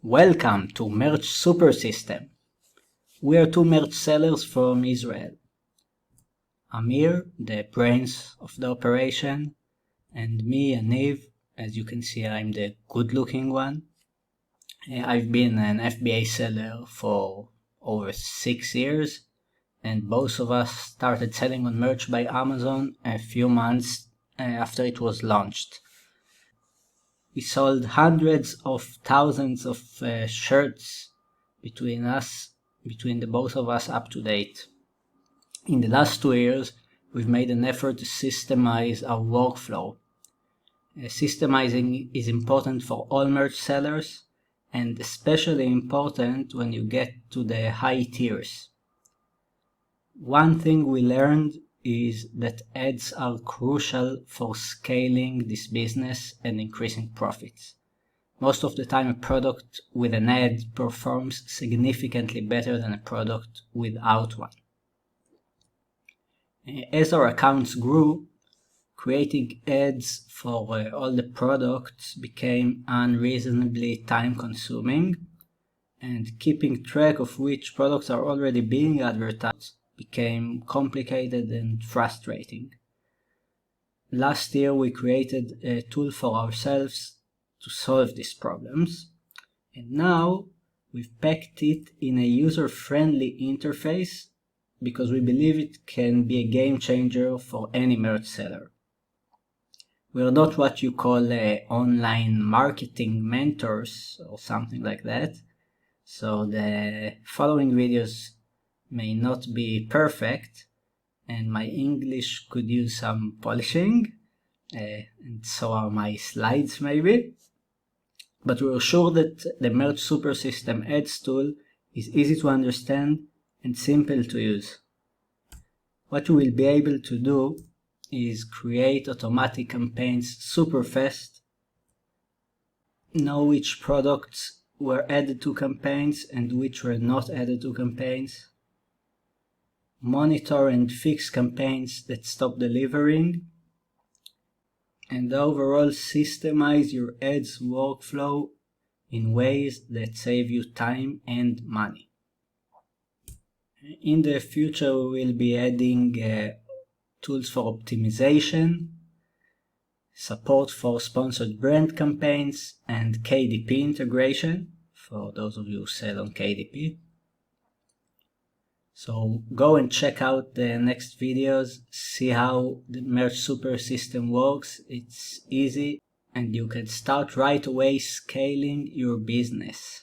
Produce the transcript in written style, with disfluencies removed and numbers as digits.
Welcome to Merch SuperSystem. We are two merch sellers from Israel. Amir, the brains of the operation, and me, Aniv. As you can see, I'm the good-looking one. I've been an FBA seller for over 6 years, and both of us started selling on Merch by Amazon a few months after it was launched. We sold hundreds of thousands of shirts between the both of us up to date. In the last 2 years, we've made an effort to systemize our workflow. Systemizing is important for all merch sellers, and especially important when you get to the high tiers. One thing we learned is that ads are crucial for scaling this business and increasing profits. Most of the time, a product with an ad performs significantly better than a product without one. As our accounts grew, creating ads for all the products became unreasonably time-consuming, and keeping track of which products are already being advertised became complicated and frustrating. Last year we created a tool for ourselves to solve these problems, and now we've packed it in a user-friendly interface because we believe it can be a game changer for any merch seller. We are not what you call online marketing mentors or something like that, so the following videos may not be perfect, and my English could use some polishing, and so are my slides maybe. But we're sure that the Merch SuperSystem Ads tool is easy to understand and simple to use. What you will be able to do is create automatic campaigns super fast, know which products were added to campaigns and which were not added to campaigns, monitor and fix campaigns that stop delivering, and overall systemize your ads workflow in ways that save you time and money. In the future, we will be adding tools for optimization, support for sponsored brand campaigns, and KDP integration for those of you who sell on KDP. So go and check out the next videos, see how the Merch SuperSystem works. It's easy and you can start right away scaling your business.